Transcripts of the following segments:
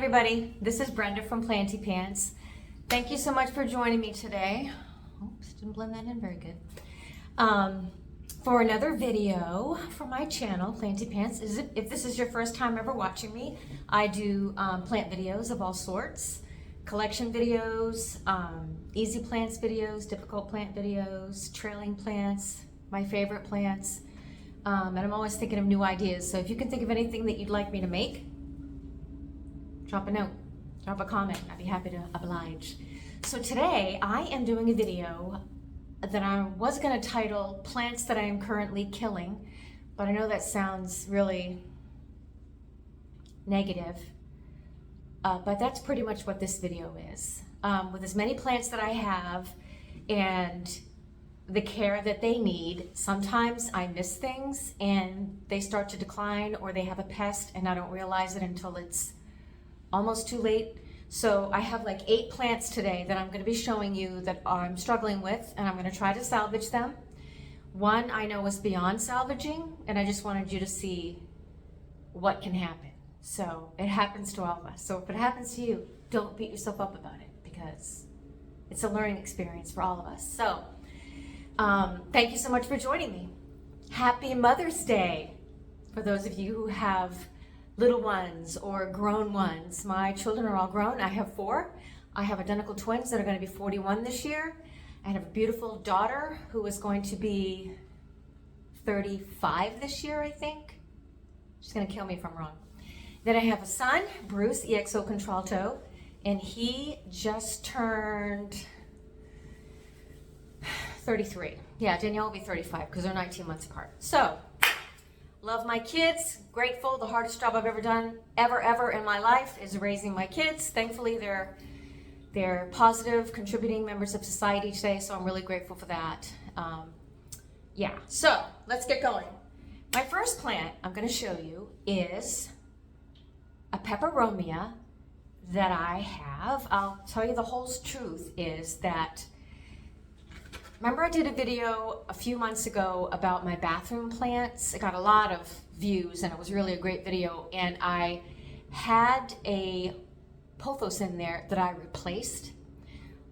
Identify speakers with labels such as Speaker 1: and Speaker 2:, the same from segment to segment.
Speaker 1: everybody, this is Brenda from Planty Pants. Thank you so much for joining me today. Oops, didn't blend that in very good. For another video for my channel, Planty Pants. If this is your first time ever watching me, I do plant videos of all sorts, collection videos, easy plants videos, difficult plant videos, trailing plants, my favorite plants, and I'm always thinking of new ideas. So if you can think of anything that you'd like me to make, drop a note, drop a comment. I'd be happy to oblige. So today I am doing a video that I was going to title Plants That I Am Currently Killing, but I know that sounds really negative, but that's pretty much what this video is. With as many plants that I have and the care that they need, sometimes I miss things and they start to decline, or they have a pest and I don't realize it until it's almost too late. So I have like 8 plants today that I'm going to be showing you that I'm struggling with, and I'm going to try to salvage them. One I know is beyond salvaging, and I just wanted you to see what can happen. So it happens to all of us. So if it happens to you, don't beat yourself up about it, because it's a learning experience for all of us. So thank you so much for joining me. Happy Mother's Day for those of you who have little ones or grown ones. My children are all grown. I have 4. I have identical twins that are going to be 41 this year. I have a beautiful daughter who is going to be 35 this year, I think. She's going to kill me if I'm wrong. Then I have a son, Bruce, EXO Contralto, and he just turned 33. Yeah, Danielle will be 35 because they're 19 months apart. So, love my kids, grateful. The hardest job I've ever done, ever in my life is raising my kids. Thankfully, they're positive, contributing members of society today, so I'm really grateful for that. Yeah, so let's get going. My first plant I'm going to show you is a Peperomia that I have. I'll tell you the whole truth is that, remember I did a video a few months ago about my bathroom plants? It got a lot of views and it was really a great video, and I had a Pothos in there that I replaced.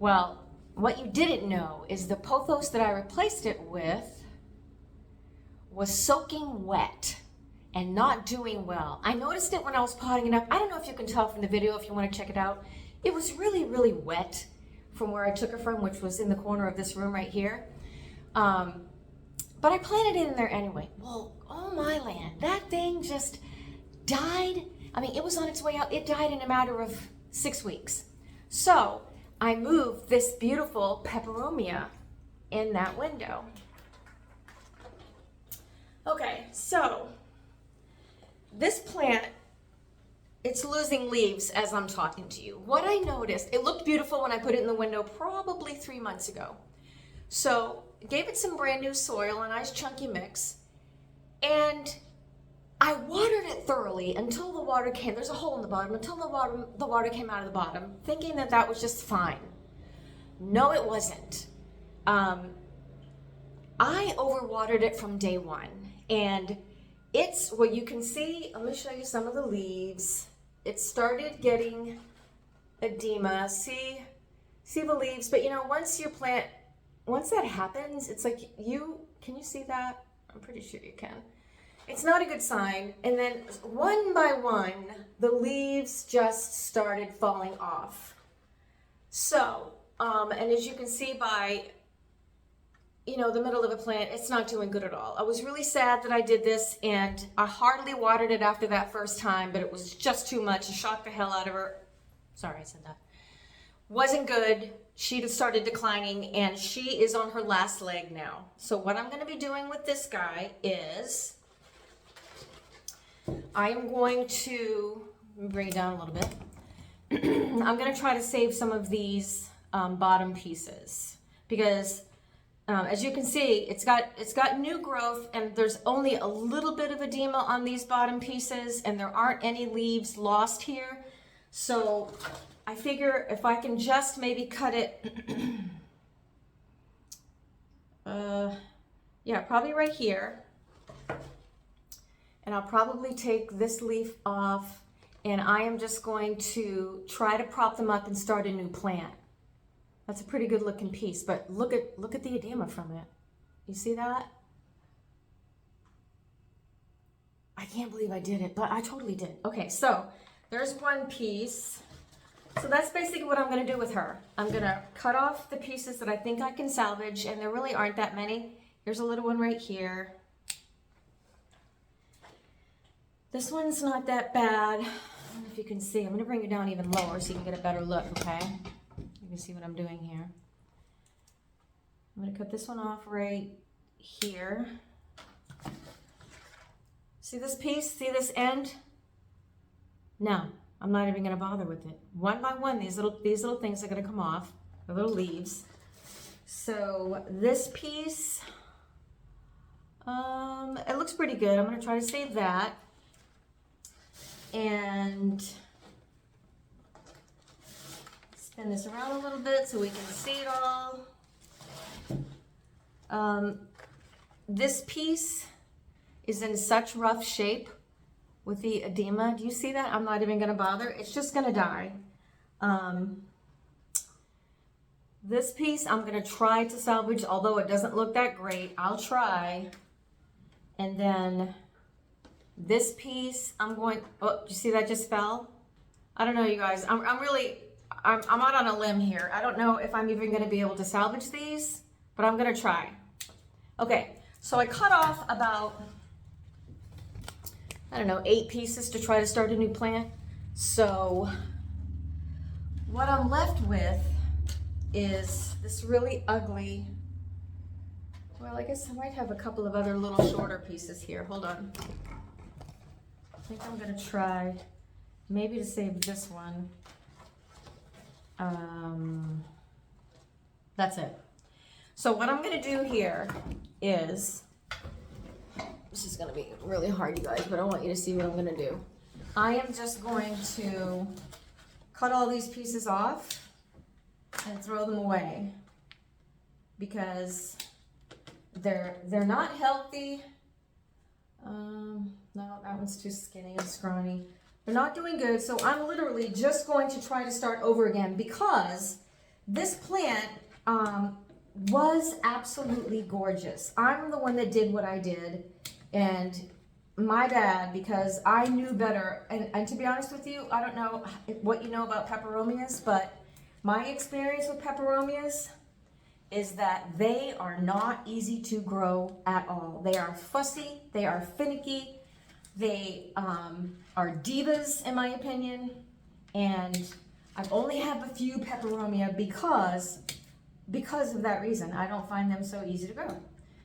Speaker 1: Well, what you didn't know is the Pothos that I replaced it with was soaking wet and not doing well. I noticed it when I was potting it up. I don't know if you can tell from the video if you want to check it out. It was really wet from where I took it from, which was in the corner of this room right here. But I planted it in there anyway. Well, oh my land, that thing just died. I mean, it was on its way out. It died in a matter of 6 weeks. So I moved this beautiful Peperomia in that window. Okay, so this plant, it's losing leaves as I'm talking to you. What I noticed, it looked beautiful when I put it in the window probably 3 months ago. So gave it some brand new soil, a nice chunky mix, and I watered it thoroughly until the water came, there's a hole in the bottom, until the water came out of the bottom, thinking that that was just fine. No, it wasn't. I overwatered it from day one, and it's, well, you can see, let me show you some of the leaves. It started getting edema. See the leaves, but you know, once that happens, it's like can you see that? I'm pretty sure you can. It's not a good sign. And then one by one, the leaves just started falling off. So, and as you can see by, you know, the middle of a plant, it's not doing good at all. I was really sad that I did this, and I hardly watered it after that first time, but it was just too much. It shocked the hell out of her. Sorry, I said that. Wasn't good. She started declining, and she is on her last leg now. So what I'm going to be doing with this guy is I am going to, let me bring it down a little bit. I'm going to try to save some of these bottom pieces, because as you can see, it's got new growth, and there's only a little bit of edema on these bottom pieces, and there aren't any leaves lost here. So I figure if I can just maybe cut it, yeah, probably right here. And I'll probably take this leaf off And I am just going to try to prop them up and start a new plant. That's a pretty good looking piece, but look at the edema from it. You see that? I can't believe I did it, but I totally did. Okay, so there's one piece. So that's basically what I'm gonna do with her. I'm gonna cut off the pieces that I think I can salvage, and there really aren't that many. Here's a little one right here. This one's not that bad. I don't know if you can see. I'm gonna bring it down even lower so you can get a better look, okay? You can see what I'm doing here. I'm gonna cut this one off right here. See this piece? See this end? No, I'm not even gonna bother with it. One by one, these little things are gonna come off, the little leaves. So this piece, it looks pretty good. I'm gonna try to save that. And spin this around a little bit so we can see it all. This piece is in such rough shape with the edema. Do you see that? I'm not even gonna bother. It's just gonna die. This piece I'm gonna try to salvage, although it doesn't look that great. I'll try. And then this piece, I'm oh, you see that just fell? I don't know, you guys. I'm out on a limb here. I don't know if I'm even gonna be able to salvage these, but I'm gonna try. Okay, so I cut off about, I don't know, 8 pieces to try to start a new plant. So what I'm left with is this really ugly, well, I guess I might have a couple of other little shorter pieces here. Hold on. I think I'm gonna try maybe to save this one. That's it. So what I'm gonna do here is, this is gonna be really hard, you guys, but I want you to see what I'm gonna do. I am just going to cut all these pieces off and throw them away because they're not healthy. No, that one's too skinny and scrawny. They're not doing good, so I'm literally just going to try to start over again because this plant was absolutely gorgeous. I'm the one that did what I did, and my bad, because I knew better. And to be honest with you, I don't know what you know about peperomias, but my experience with peperomias is that they are not easy to grow at all. They are fussy, they are finicky, they are divas in my opinion, and I've only had a few peperomia because of that reason. I don't find them so easy to grow.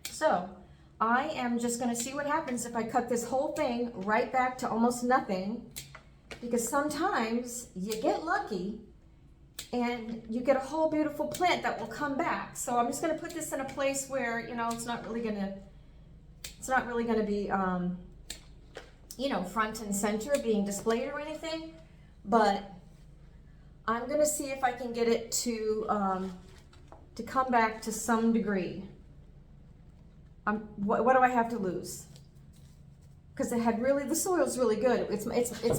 Speaker 1: So I am just gonna see what happens if I cut this whole thing right back to almost nothing, because sometimes you get lucky and you get a whole beautiful plant that will come back. So I'm just gonna put this in a place where, you know, it's not really gonna be, you know, front and center being displayed or anything, but I'm gonna see if I can get it to come back to some degree. What do I have to lose? Because it had really, the soil's really good. It's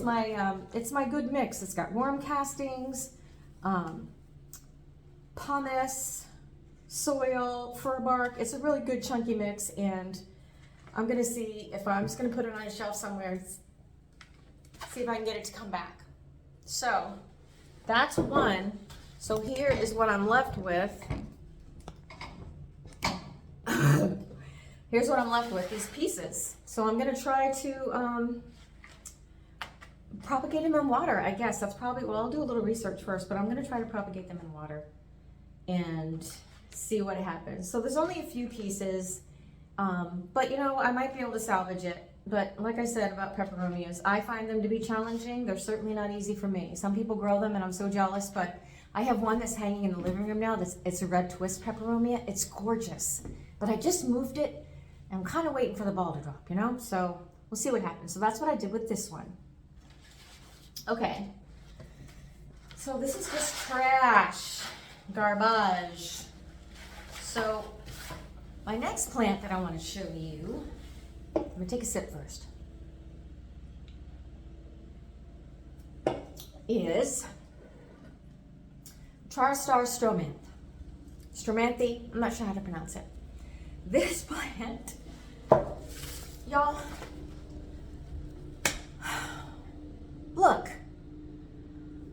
Speaker 1: my good mix. It's got worm castings, pumice, soil, fir bark. It's a really good chunky mix, and I'm gonna see if I'm just gonna put it on a shelf somewhere and see if I can get it to come back. So that's one. So here is what I'm left with. Here's what I'm left with, these pieces. So I'm gonna try to propagate them in water, I guess. That's probably, well, I'll do a little research first, but I'm gonna try to propagate them in water and see what happens. So there's only a few pieces, but you know, I might be able to salvage it. But like I said about peperomias, I find them to be challenging. They're certainly not easy for me. Some people grow them and I'm so jealous, but I have one that's hanging in the living room now. It's a red twist peperomia. It's gorgeous, but I just moved it. I'm kind of waiting for the ball to drop, you know? So we'll see what happens. So that's what I did with this one. Okay. So this is just trash, garbage. So my next plant that I want to show you, I'm gonna take a sip first. is Tristar Stromanthe. Stromanthe, I'm not sure how to pronounce it. This plant, y'all, look,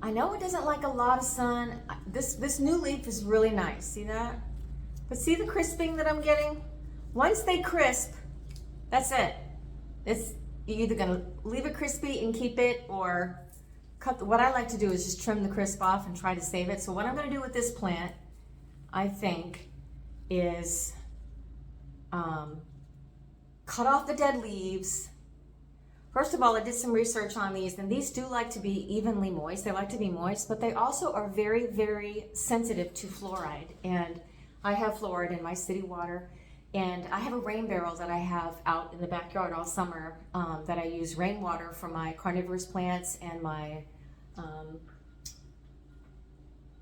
Speaker 1: I know it doesn't like a lot of sun. This new leaf is really nice, see that? But see the crisping that I'm getting? Once they crisp, that's it. You're either gonna leave it crispy and keep it, or what I like to do is just trim the crisp off and try to save it. So what I'm gonna do with this plant, I think, is cut off the dead leaves. First of all, I did some research on these, and these do like to be evenly moist. They like to be moist, but they also are very, very sensitive to fluoride. And I have fluoride in my city water, and I have a rain barrel that I have out in the backyard all summer that I use rainwater for my carnivorous plants and my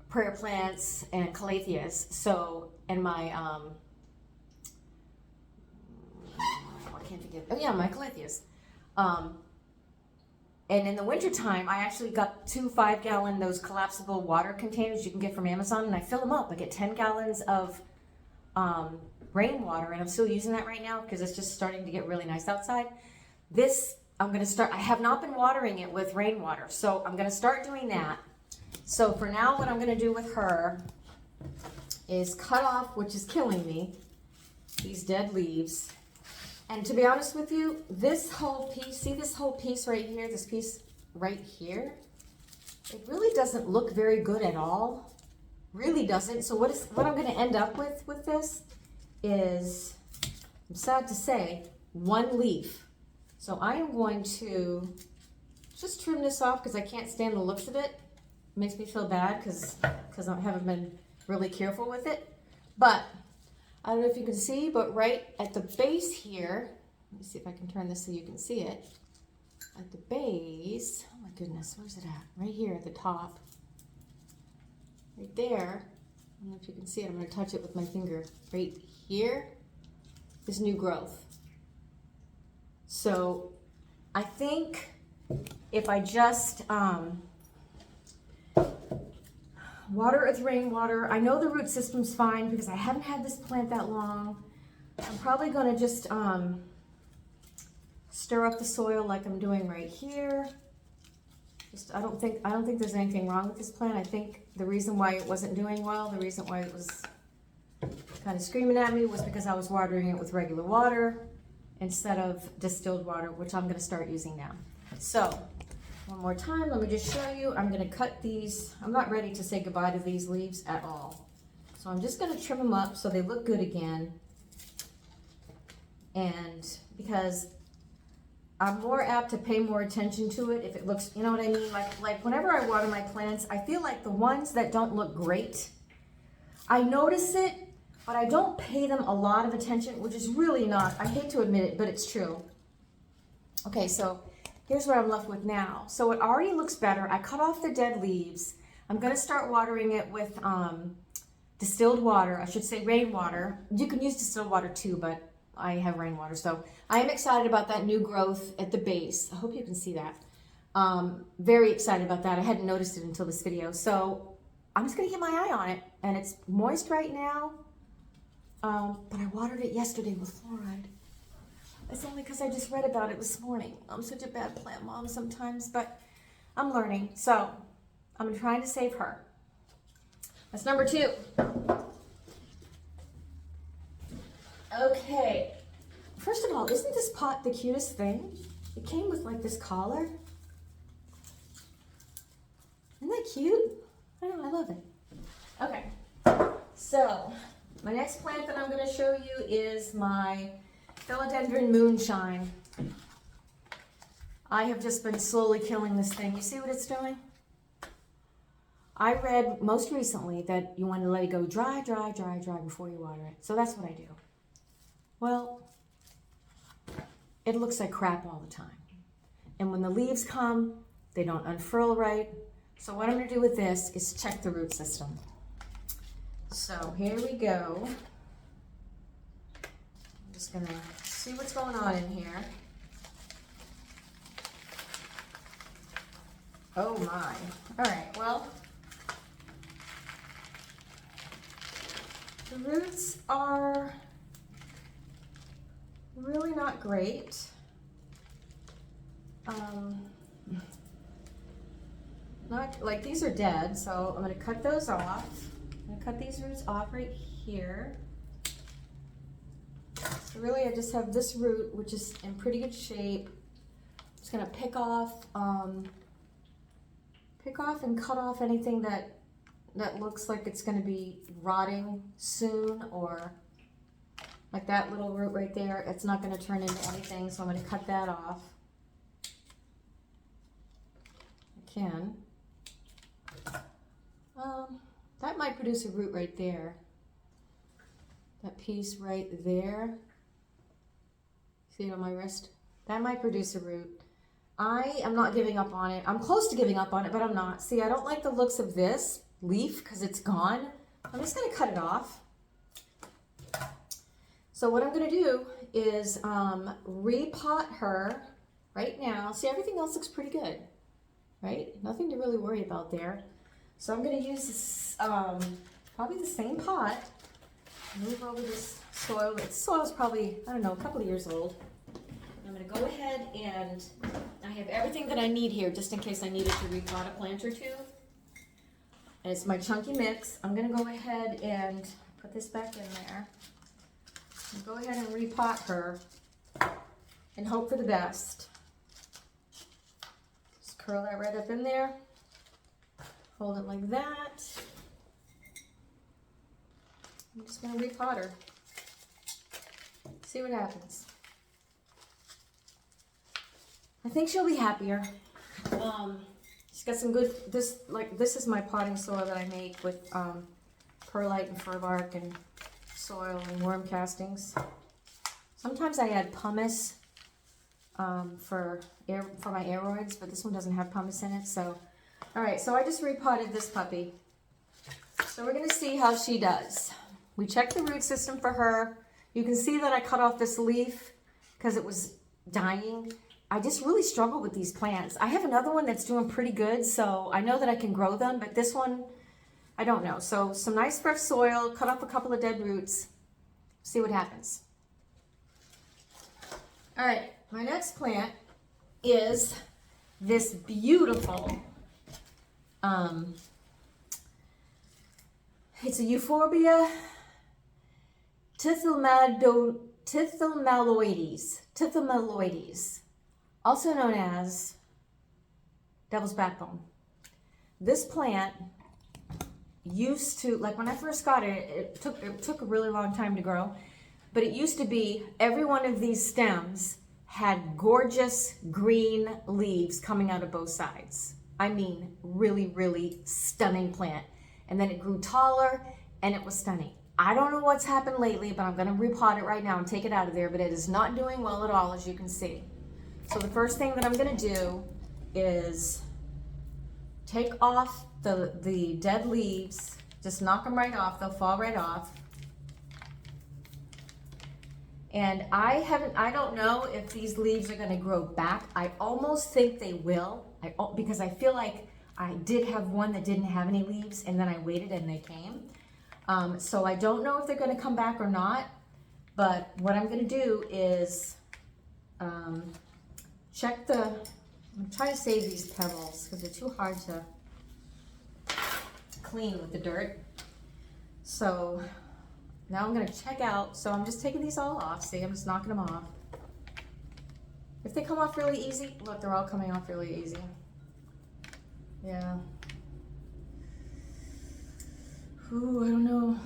Speaker 1: prayer plants and calatheas. So, and my I can't think of, oh yeah, my calatheas. And in the wintertime, I actually got 2 5-gallon, those collapsible water containers you can get from Amazon, and I fill them up. I get 10 gallons of rainwater, and I'm still using that right now because it's just starting to get really nice outside. This, I'm going to start, I have not been watering it with rainwater, so I'm going to start doing that. So for now, what I'm going to do with her is cut off, which is killing me, these dead leaves. And to be honest with you, this whole piece, see this whole piece right here, this piece right here, it really doesn't look very good at all. Really doesn't. So what I'm going to end up with this is, I'm sad to say, 1 leaf. So I am going to just trim this off because I can't stand the looks of it. It makes me feel bad because I haven't been really careful with it. But I don't know if you can see, but right at the base here, let me see if I can turn this so you can see it. At the base, oh my goodness, where's it at? Right here at the top. Right there, I don't know if you can see it, I'm going to touch it with my finger. Right here is new growth. So I think if I just water it with rainwater, I know the root system's fine because I haven't had this plant that long. I'm probably going to just stir up the soil like I'm doing right here. I don't think there's anything wrong with this plant. I think the reason why it wasn't doing well, the reason why it was kind of screaming at me was because I was watering it with regular water instead of distilled water, which I'm going to start using now. So one more time, let me just show you. I'm going to cut these. I'm not ready to say goodbye to these leaves at all. So I'm just going to trim them up so they look good again. And because I'm more apt to pay more attention to it if it looks, you know what I mean? Like whenever I water my plants, I feel like the ones that don't look great, I notice it, but I don't pay them a lot of attention, which is really not, I hate to admit it, but it's true. Okay, so here's what I'm left with now. So it already looks better. I cut off the dead leaves. I'm going to start watering it with distilled water. I should say rainwater. You can use distilled water too, but I have rainwater. So I am excited about that new growth at the base. I hope you can see that. Very excited about that. I hadn't noticed it until this video. So I'm just going to keep my eye on it. And it's moist right now. But I watered it yesterday with fluoride. It's only because I just read about it this morning. I'm such a bad plant mom sometimes, but I'm learning. So I'm trying to save her. That's number 2. Okay. First of all, isn't this pot the cutest thing? It came with like this collar. Isn't that cute? I know, I love it. Okay. So my next plant that I'm going to show you is my Philodendron moonshine. I have just been slowly killing this thing. You see what it's doing? I read most recently that you want to let it go dry before you water it. So that's what I do. Well, it looks like crap all the time. And when the leaves come, they don't unfurl right. So what I'm going to do with this is check the root system. So here we go. I'm just going to see what's going on in here. Oh my. All right, well, the roots are really not great. Not like these are dead, so I'm going to cut those off. I'm going to cut these roots off right here. So really I just have this root, which is in pretty good shape. I'm just going to pick off and cut off anything that looks like it's going to be rotting soon, or like that little root right there. It's not going to turn into anything, so I'm going to cut that off. I can. That might produce a root right there. That piece right there. See it on my wrist? That might produce a root. I am not giving up on it. I'm close to giving up on it, but I'm not. See, I don't like the looks of this leaf because it's gone. I'm just going to cut it off. So what I'm going to do is repot her right now. See, everything else looks pretty good, right? Nothing to really worry about there. So I'm going to use this, probably the same pot. Move over this soil. This soil is probably, I don't know, a couple of years old. I'm going to go ahead and I have everything that I need here just in case I needed to repot a plant or two. And it's my chunky mix. I'm going to go ahead and put this back in there. And go ahead and repot her and hope for the best. Just curl that right up in there. Hold it like that. I'm just going to repot her. See what happens. I think she'll be happier. She's got some good, this is my potting soil that I make with perlite and fir bark and soil and worm castings. Sometimes I add pumice for my aeroids, but this one doesn't have pumice in it. So, all right, so I just repotted this puppy. So we're gonna see how she does. We checked the root system for her. You can see that I cut off this leaf because it was dying. I just really struggle with these plants. I have another one that's doing pretty good, so I know that I can grow them, but this one, I don't know. So some nice fresh soil, cut off a couple of dead roots, see what happens. All right, my next plant is this beautiful, it's a Euphorbia tithymeloides, also known as devil's backbone. This plant used to, like when I first got it, it took a really long time to grow, but it used to be every one of these stems had gorgeous green leaves coming out of both sides. I mean, really, really stunning plant. And then it grew taller and it was stunning. I don't know what's happened lately, but I'm gonna repot it right now and take it out of there, but it is not doing well at all, as you can see. So the first thing that I'm gonna do is take off the dead leaves, just knock them right off, they'll fall right off. And I don't know if these leaves are gonna grow back. I almost think they will, because I feel like I did have one that didn't have any leaves and then I waited and they came. So I don't know if they're gonna come back or not, but what I'm gonna do is check I'm trying to save these pebbles because they're too hard to clean with the dirt. So now I'm gonna check out, so I'm just taking these all off. See, I'm just knocking them off. If they come off really easy, look, they're all coming off really easy. Yeah. Ooh, I don't know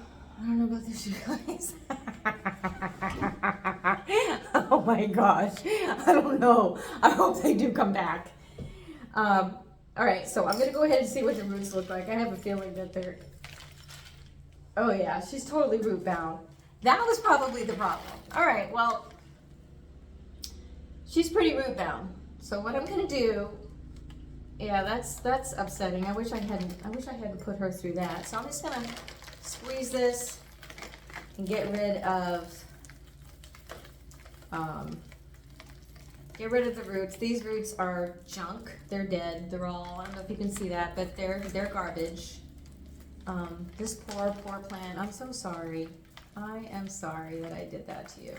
Speaker 1: about this, you guys. Oh my gosh, I don't know. I hope they do come back. All right, so I'm gonna go ahead and see what the roots look like. I have a feeling that they're, oh yeah, she's totally root bound. That was probably the problem. All right, well, she's pretty root bound. So what I'm gonna do, yeah, that's upsetting. I wish I hadn't put her through that. So I'm just gonna squeeze this and get rid of Get rid of the roots. These roots are junk. They're dead. They're all, I don't know if you can see that, but they're garbage. This poor plant. I'm so sorry. I am sorry that I did that to you.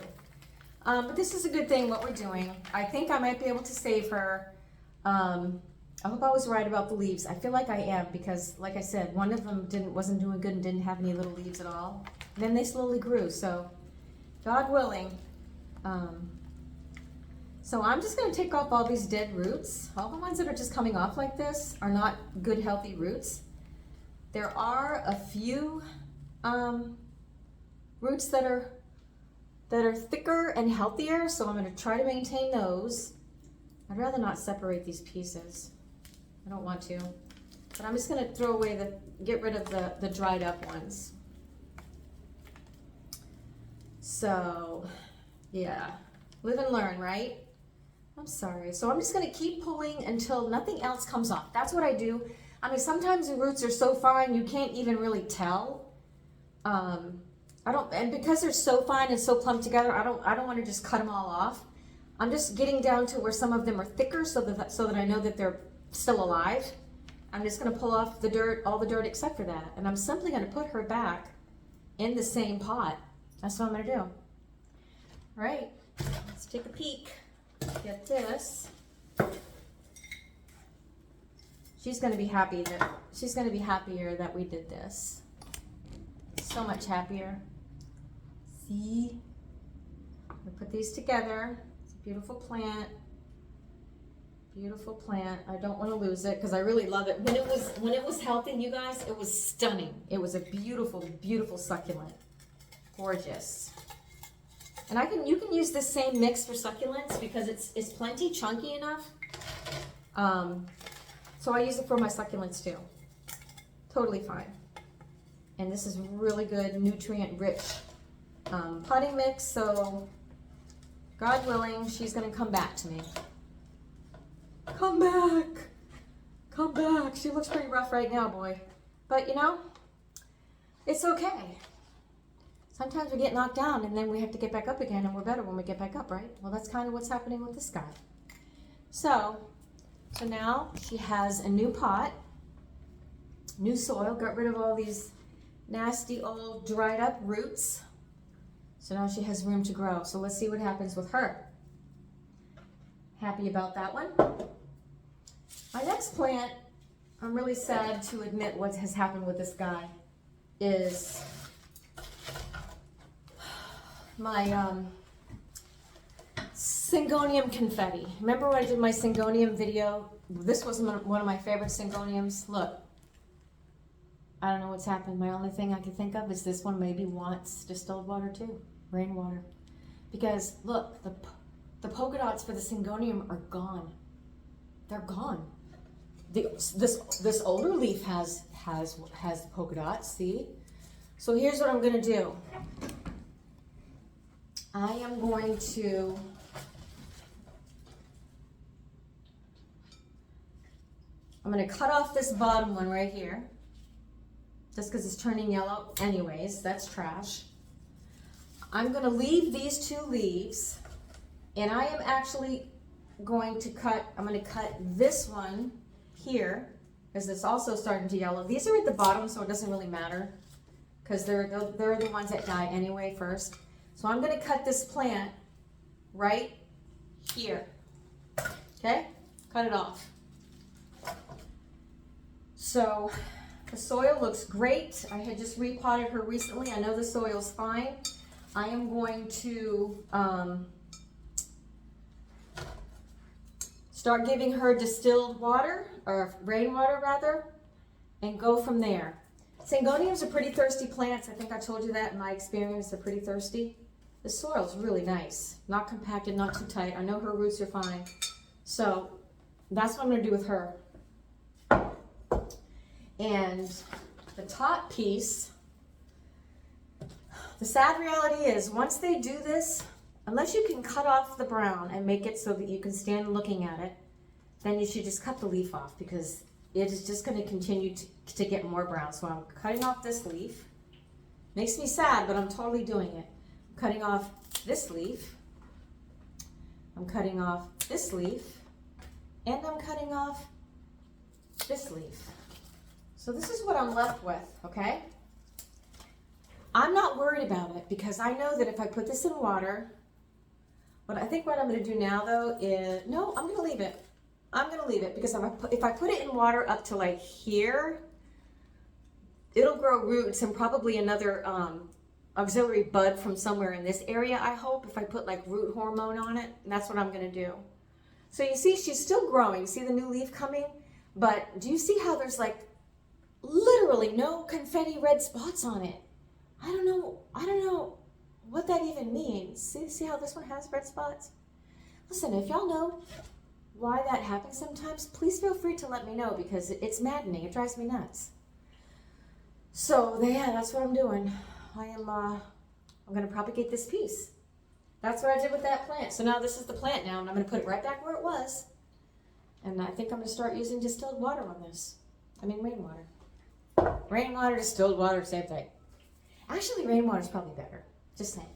Speaker 1: But this is a good thing, what we're doing. I think I might be able to save her. I hope I was right about the leaves. I feel like I am because, like I said, one of them wasn't doing good and didn't have any little leaves at all. Then they slowly grew, so God willing. So I'm just going to take off all these dead roots. All the ones that are just coming off like this are not good, healthy roots. There are a few roots that are thicker and healthier, so I'm going to try to maintain those. I'd rather not separate these pieces. I don't want to. But I'm just going to throw away get rid of the dried up ones. So, yeah. Live and learn, right? I'm sorry. So I'm just going to keep pulling until nothing else comes off. That's what I do. I mean, sometimes the roots are so fine you can't even really tell. And because they're so fine and so clumped together, I don't want to just cut them all off. I'm just getting down to where some of them are thicker so that I know that they're still alive. I'm just going to pull off the dirt, all the dirt except for that. And I'm simply going to put her back in the same pot. That's what I'm going to do. All right, let's take a peek. Get this. She's going to be happy she's going to be happier that we did this. So much happier. See? I'm going to put these together. It's a beautiful plant. Beautiful plant. I don't want to lose it because I really love it. When it was healthy, you guys, it was stunning. It was a beautiful, beautiful succulent. Gorgeous. And you can use the same mix for succulents because it's plenty chunky enough. So I use it for my succulents too. Totally fine. And this is really good, nutrient-rich potting mix. So God willing, she's going to come back to me. Come back. Come back. She looks pretty rough right now, boy. But you know, it's okay. Sometimes we get knocked down and then we have to get back up again and we're better when we get back up, right? Well, that's kind of what's happening with this guy. So now she has a new pot, new soil, got rid of all these nasty old dried up roots. So now she has room to grow. So let's see what happens with her. Happy about that one. My next plant, I'm really sad to admit what has happened with this guy, is my Syngonium confetti. Remember when I did my Syngonium video? This was one of my favorite Syngoniums. Look, I don't know what's happened. My only thing I can think of is this one maybe wants distilled water too, rainwater. Because look, the polka dots for the Syngonium are gone. They're gone. This older leaf has the polka dots, see? So here's what I'm gonna do. I am going to cut off this bottom one right here, just because it's turning yellow anyways. That's trash. I'm going to leave these two leaves, and I am actually going to cut this one here, because it's also starting to yellow. These are at the bottom, so it doesn't really matter, because they're the ones that die anyway first. So I'm going to cut this plant right here. Okay? Cut it off. So the soil looks great. I had just repotted her recently. I know the soil's fine. I am going to start giving her distilled water, or rainwater rather, and go from there. Syngoniums are pretty thirsty plants. I think I told you that in my experience. They're pretty thirsty. The soil's really nice. Not compacted, not too tight. I know her roots are fine. So that's what I'm going to do with her. And the top piece, the sad reality is once they do this, unless you can cut off the brown and make it so that you can stand looking at it, then you should just cut the leaf off, because it is just going to continue to get more brown. So I'm cutting off this leaf. Makes me sad, but I'm totally doing it. I'm cutting off this leaf. I'm cutting off this leaf, and I'm cutting off this leaf. So this is what I'm left with, okay? I'm not worried about it because I know that if I put this in water, what I'm going to do now though is, no, I'm going to leave it. I'm going to leave it because if I put it in water up to like here, it'll grow roots and probably another auxiliary bud from somewhere in this area, I hope, if I put like root hormone on it. And that's what I'm going to do. So you see, she's still growing. See the new leaf coming? But do you see how there's like literally no confetti red spots on it? I don't know what that even means. See how this one has red spots? Listen, if y'all know why that happens sometimes, please feel free to let me know because it's maddening. It drives me nuts. So yeah, that's what I'm doing. I'm going to propagate this piece. That's what I did with that plant. So now this is the plant now, and I'm going to put it right back where it was. And I think I'm going to start using distilled water on this. I mean rainwater. Rainwater, distilled water, same thing. Actually, rainwater is probably better. Just saying.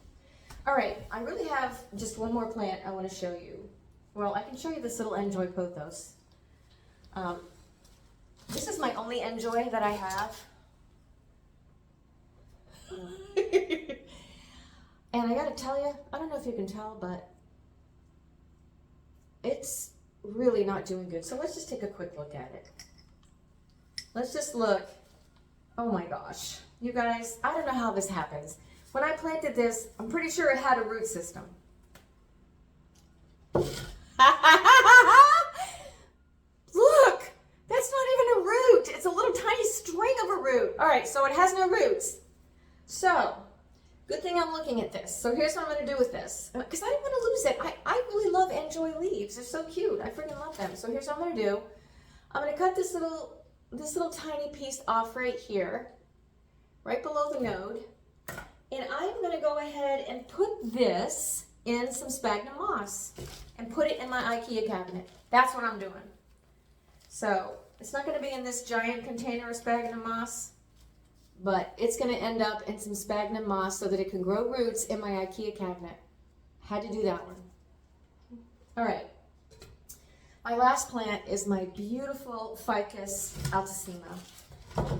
Speaker 1: All right, I really have just one more plant I want to show you. Well, I can show you this little enjoy pothos. This is my only enjoy that I have. And I gotta tell you, I don't know if you can tell, but it's really not doing good. So let's just take a quick look at it. Let's just look. Oh my gosh. You guys, I don't know how this happens. When I planted this, I'm pretty sure it had a root system. Look, that's not even a root. It's a little tiny string of a root. All right, so it has no roots. So, good thing I'm looking at this. So here's what I'm going to do with this. Because I didn't want to lose it. I really love enjoy leaves. They're so cute. I freaking love them. So here's what I'm going to do. I'm going to cut this little tiny piece off right here, right below the node. And I'm going to go ahead and put this in some sphagnum moss and put it in my IKEA cabinet. That's what I'm doing. So it's not going to be in this giant container of sphagnum moss, but it's going to end up in some sphagnum moss so that it can grow roots in my IKEA cabinet. Had to do that one. All right. My last plant is my beautiful Ficus altissima.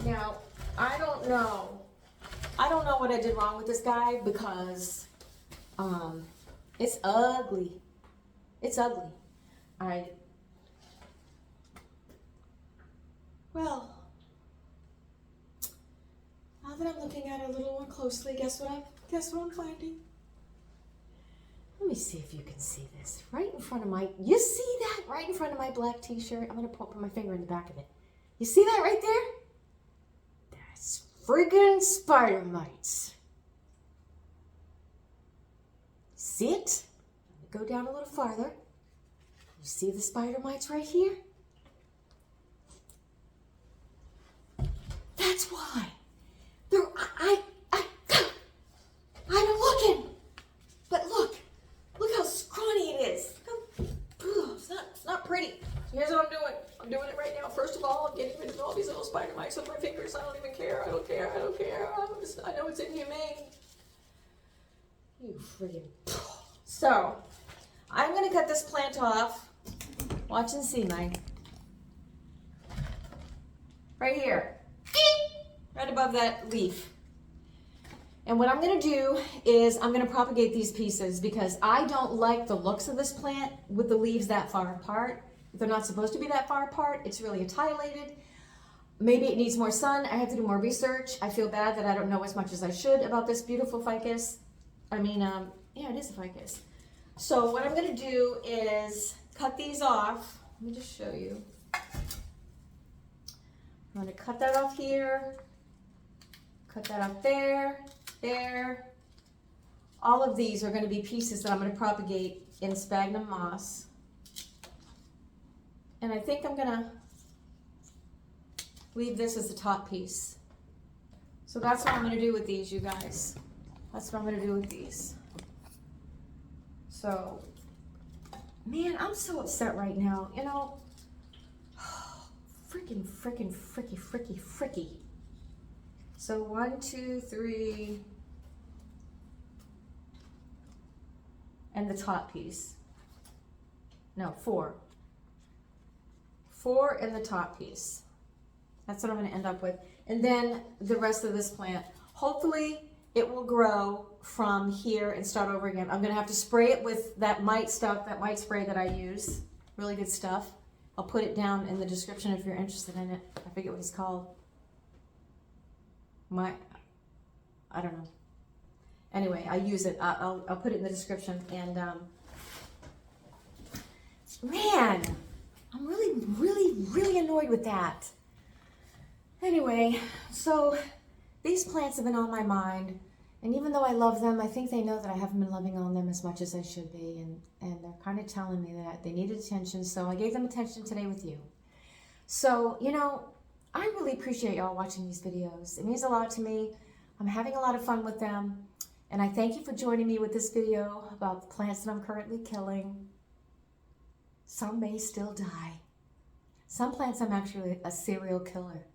Speaker 1: Now, I don't know what I did wrong with this guy because it's ugly. It's ugly. Well, now that I'm looking at it a little more closely, guess what I'm finding? Let me see if you can see this. Right in front of you see that right in front of my black t-shirt? I'm going to put my finger in the back of it. You see that right there? That's friggin' spider mites. See it? Let me go down a little farther. You see the spider mites right here? That's why. I'm looking. But look how scrawny it is. It's not pretty. So here's what I'm doing. I'm doing it right now. First of all, I'm getting rid of all these little spider mites on my fingers. I don't even care. I don't care. I know it's inhumane. You friggin'. So, I'm going to cut this plant off. Watch and see, Mike. Right here. Right above that leaf. And what I'm going to do is I'm going to propagate these pieces because I don't like the looks of this plant with the leaves that far apart. They're not supposed to be that far apart. It's really etiolated. Maybe it needs more sun. I have to do more research. I feel bad that I don't know as much as I should about this beautiful ficus. Yeah, it is a ficus. So what I'm going to do is cut these off. Let me just show you. I'm going to cut that off here. Cut that off there. There. All of these are going to be pieces that I'm going to propagate in sphagnum moss. And I think I'm going to leave this as the top piece. So that's what I'm going to do with these, you guys. That's what I'm going to do with these. So, man, I'm so upset right now. You know, fricky. So 1, 2, 3, and the top piece. No, 4. 4 in the top piece. That's what I'm going to end up with. And then the rest of this plant, hopefully it will grow from here and start over again. I'm going to have to spray it with that mite stuff, that mite spray that I use. Really good stuff. I'll put it down in the description if you're interested in it. I forget what it's called. I don't know. Anyway, I use it. I'll put it in the description. And man, I'm really annoyed with that. Anyway, so these plants have been on my mind, and even though I love them, I think they know that I haven't been loving on them as much as I should be, and they're kind of telling me that they needed attention, so I gave them attention today with you. So, you know, I really appreciate y'all watching these videos. It means a lot to me. I'm having a lot of fun with them, and I thank you for joining me with this video about the plants that I'm currently killing. Some may still die. Some plants I'm actually a serial killer.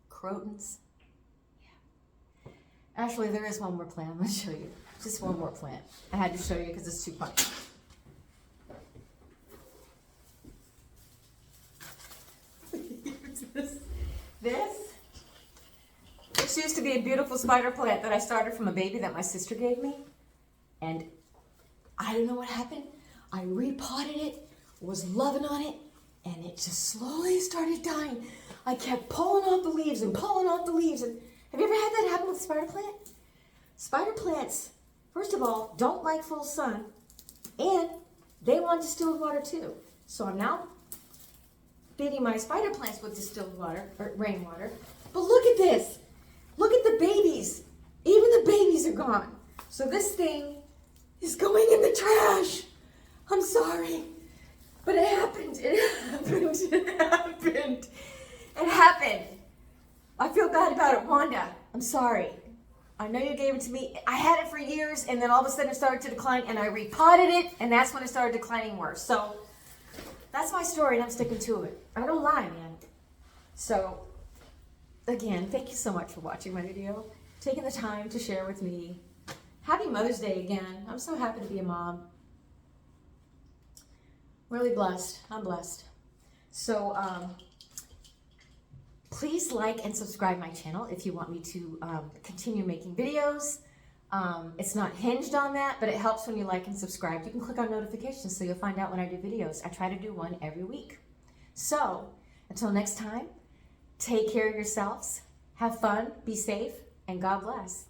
Speaker 1: Crotons. Yeah. Actually, there is one more plant. I'm going to show you. Just one more plant. I had to show you because it's too funny. This used to be a beautiful spider plant that I started from a baby that my sister gave me. And I don't know what happened. I repotted it, was loving on it, and it just slowly started dying. I kept pulling off the leaves and pulling off the leaves. And have you ever had that happen with a spider plant? Spider plants, first of all, don't like full sun, and they want distilled water too. So I'm now feeding my spider plants with distilled water, or rainwater. But look at this. Look at the babies. Even the babies are gone. So this thing is going in the trash. I'm sorry. But it happened. It happened. It happened. It happened. I feel bad about it, Wanda. I'm sorry. I know you gave it to me. I had it for years, and then all of a sudden it started to decline, and I repotted it, and that's when it started declining worse. So that's my story, and I'm sticking to it. I don't lie, man. So, again, thank you so much for watching my video, taking the time to share with me. Happy Mother's Day again. I'm so happy to be a mom. Really blessed. I'm blessed. So, please like and subscribe my channel if you want me to continue making videos. It's not hinged on that, but it helps when you like and subscribe. You can click on notifications so you'll find out when I do videos. I try to do one every week. So, until next time, take care of yourselves, have fun, be safe, and God bless.